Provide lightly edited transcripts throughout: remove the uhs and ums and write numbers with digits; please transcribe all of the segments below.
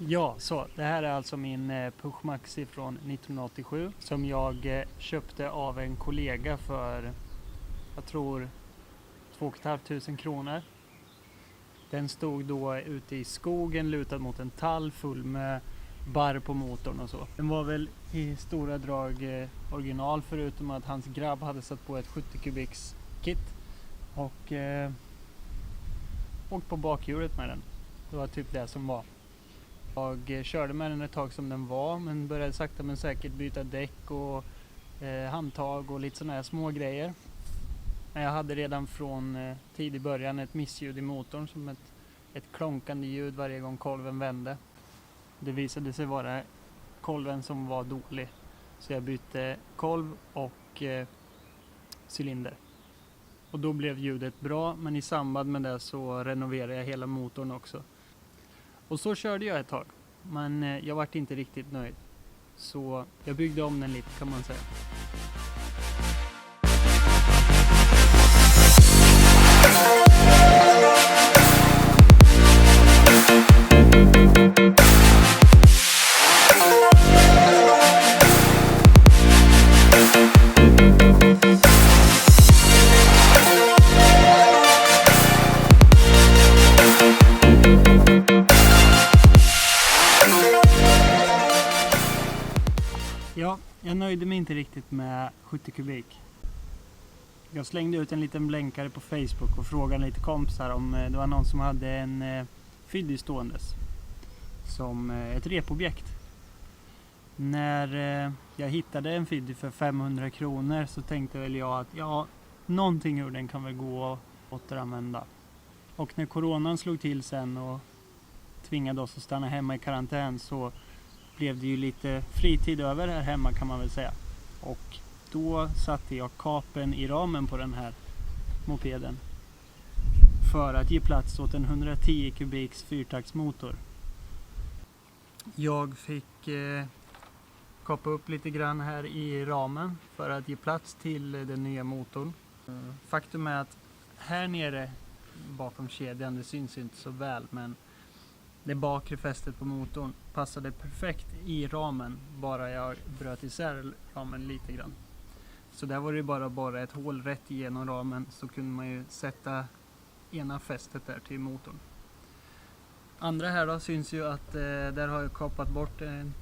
Ja, så det här är alltså min Puch Maxi från 1987 som jag köpte av en kollega för, jag tror, 2 500 kronor. Den stod då ute i skogen lutad mot en tall full med barr på motorn och så. Den var väl i stora drag original, förutom att hans grabb hade satt på ett 70 kubiks kit och åkt på bakhjulet med den. Det var typ det som var. Jag körde med den ett tag som den var, men började sakta men säkert byta däck och handtag och lite sådana här små grejer. Men jag hade redan från tidig början ett missljud i motorn, som ett klonkande ljud varje gång kolven vände. Det visade sig vara kolven som var dålig, så jag bytte kolv och cylinder. Och då blev ljudet bra, men i samband med det så renoverade jag hela motorn också. Och så körde jag ett tag, men jag var inte riktigt nöjd. Så jag byggde om den lite, kan man säga. Ja, jag nöjde mig inte riktigt med 70 kubik. Jag slängde ut en liten blänkare på Facebook och frågade lite kompisar om det var någon som hade en Fiddy ståendes som ett repobjekt. När jag hittade en Fiddy för 500 kronor så tänkte väl jag att ja, någonting ur den kan väl gå att återanvända. Och när coronan slog till sen och tvingade oss att stanna hemma i karantän, så blev det ju lite fritid över här hemma, kan man väl säga. Och då satte jag kapen i ramen på den här mopeden för att ge plats åt en 110 kubiks fyrtaktsmotor. Jag fick kapa upp lite grann här i ramen för att ge plats till den nya motorn. Faktum är att här nere bakom kedjan, det syns inte så väl, men det bakre fästet på motorn passade perfekt i ramen, bara jag bröt isär ramen lite grann. Så där var det bara ett hål rätt igenom ramen, så kunde man ju sätta ena fästet där till motorn. Andra här då syns ju att där har jag kapat bort en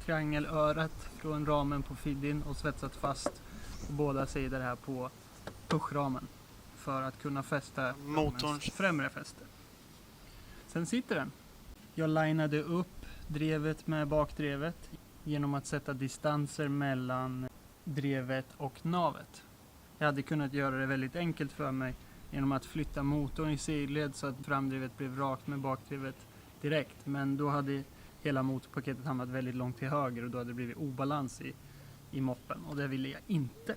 triangelörat från ramen på Fiddyn och svetsat fast på båda sidor här på pushramen för att kunna fästa motorns främre fäste. Sen sitter den. Jag lineade upp drevet med bakdrevet genom att sätta distanser mellan drevet och navet. Jag hade kunnat göra det väldigt enkelt för mig genom att flytta motorn i sidled så att framdrevet blev rakt med bakdrevet direkt. Men då hade hela motorpaketet hamnat väldigt långt till höger och då hade det blivit obalans i moppen. Och det ville jag inte.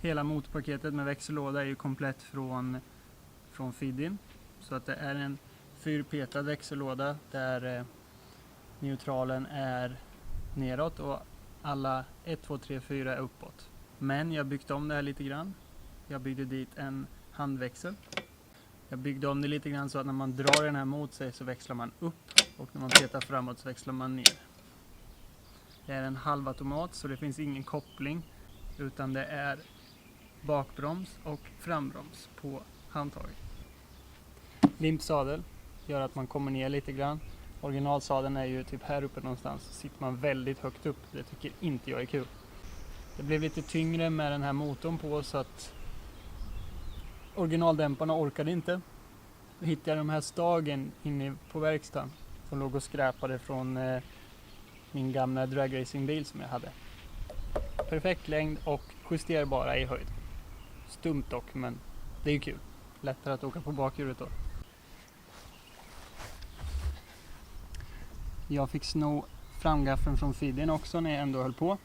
Hela motorpaketet med växellåda är ju komplett från Fiddyn. Så att det är en 4-petad växellåda där neutralen är neråt och alla 1, 2, 3, 4 är uppåt. Men jag byggde om det här lite grann. Jag byggde dit en handväxel. Jag byggde om det lite grann så att när man drar den här mot sig så växlar man upp och när man petar framåt så växlar man ner. Det är en halvautomat så det finns ingen koppling, utan det är bakbroms och frambroms på handtaget. Limpsadel gör att man kommer ner lite grann. Originalsadeln är ju typ här uppe någonstans, så sitter man väldigt högt upp. Det tycker inte jag är kul. Det blev lite tyngre med den här motorn på, så att originaldämparna orkade inte. Då hittade jag de här stagen inne på verkstaden som låg och skräpade från min gamla dragracingbil som jag hade. Perfekt längd och justerbara i höjd. Stumt dock, men det är ju kul. Lättare att åka på bakhjulet då. Jag fick sno framgaffeln från Fiddyn också när jag ändå höll på.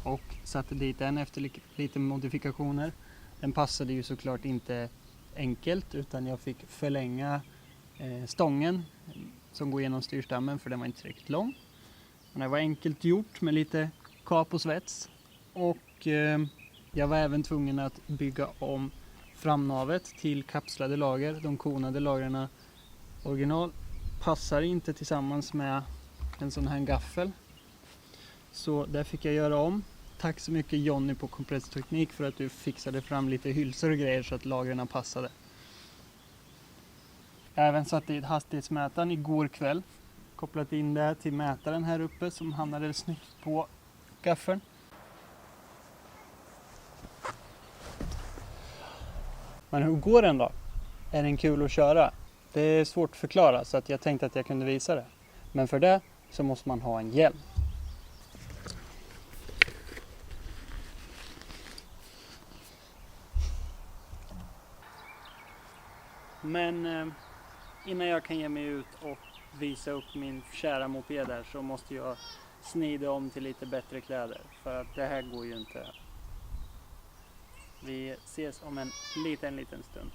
Och satte dit den efter lite modifikationer. Den passade ju såklart inte enkelt, utan jag fick förlänga stången som går igenom styrstammen, för den var inte tillräckligt lång. Men det var enkelt gjort med lite kap och svets. Och jag var även tvungen att bygga om framnavet till kapslade lager. De konade lagren original passar inte tillsammans med en sån här gaffel. Så där fick jag göra om. Tack så mycket Jonny på Kompressteknik för att du fixade fram lite hylsor och grejer så att lagren passade. Jag har även satt i hastighetsmätaren igår kväll. Kopplat in det till mätaren här uppe som hamnade snyggt på gaffeln. Men hur går den då? Är den kul att köra? Det är svårt att förklara så att jag tänkte att jag kunde visa det. Men för det så måste man ha en hjälm. Men innan jag kan ge mig ut och visa upp min kära moped här så måste jag snida om till lite bättre kläder. För att det här går ju inte. Vi ses om en liten stund.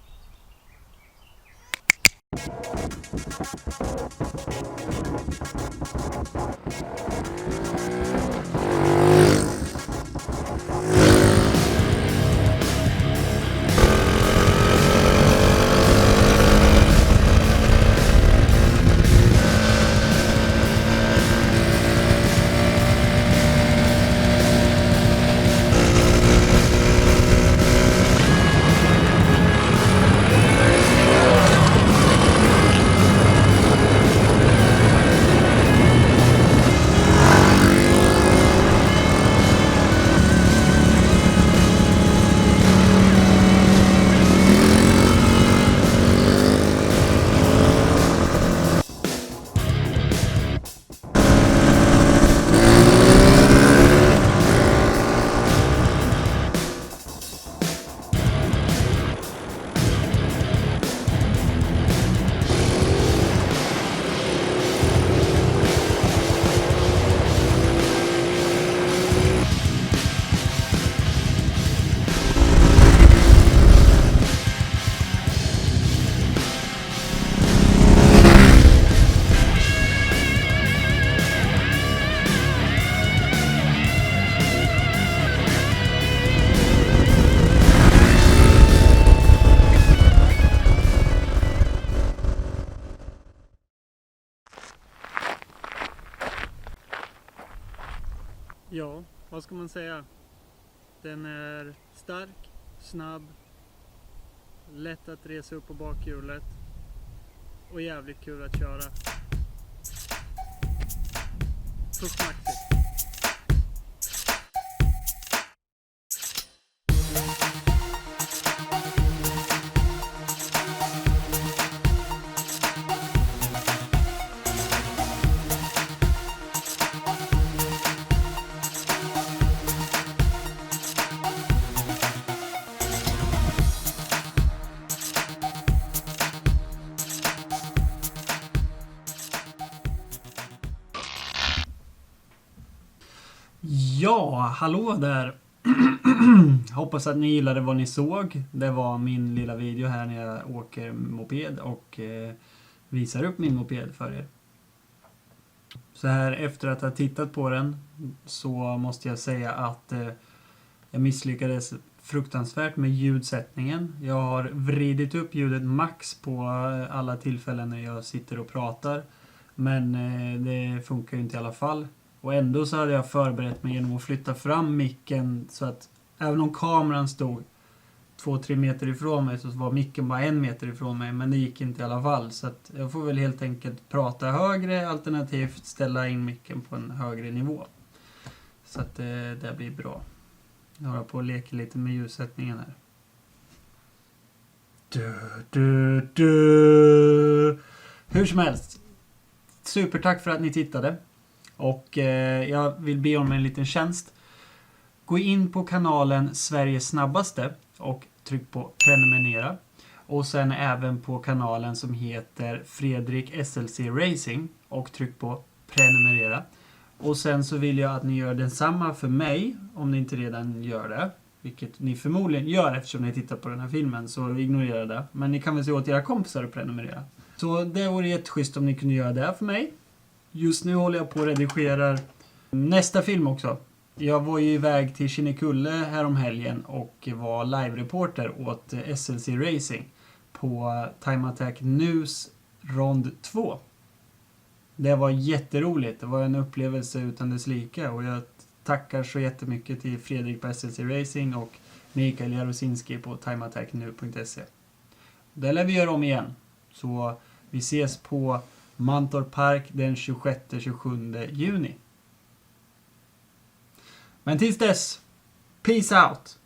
Ja, vad ska man säga? Den är stark, snabb, lätt att resa upp på bakhjulet och jävligt kul att köra. Puffmaxigt. Ja, hallå där! Hoppas att ni gillade vad ni såg. Det var min lilla video här när jag åker moped och visar upp min moped för er. Så här efter att ha tittat på den så måste jag säga att jag misslyckades fruktansvärt med ljudsättningen. Jag har vridit upp ljudet max på alla tillfällen när jag sitter och pratar. Men det funkar ju inte i alla fall. Och ändå så hade jag förberett mig genom att flytta fram micken så att även om kameran stod 2-3 meter ifrån mig så var micken bara 1 meter ifrån mig. Men det gick inte i alla fall. Så att jag får väl helt enkelt prata högre alternativt ställa in micken på en högre nivå. Så att det blir bra. Jag håller på och leker lite med ljussättningen här. Hur som helst. Supertack för att ni tittade. Och jag vill be om en liten tjänst. Gå in på kanalen Sveriges snabbaste och tryck på prenumerera. Och sen även på kanalen som heter Fredrik SLC Racing och tryck på prenumerera. Och sen så vill jag att ni gör densamma för mig om ni inte redan gör det. Vilket ni förmodligen gör eftersom ni tittar på den här filmen, så ignorera det. Men ni kan väl se åt era kompisar och prenumerera. Så det vore jätteschysst om ni kunde göra det för mig. Just nu håller jag på att redigera nästa film också. Jag var ju iväg till Kinnekulle här om helgen och var live-reporter åt SLC Racing på Time Attack News Rond 2. Det var jätteroligt. Det var en upplevelse utan dess lika. Och jag tackar så jättemycket till Fredrik på SLC Racing och Mikael Jarosinski på timeattacknu.se. Det lär vi göra om igen. Så vi ses på Mantorp Park den 26-27 juni. Men tills dess, peace out!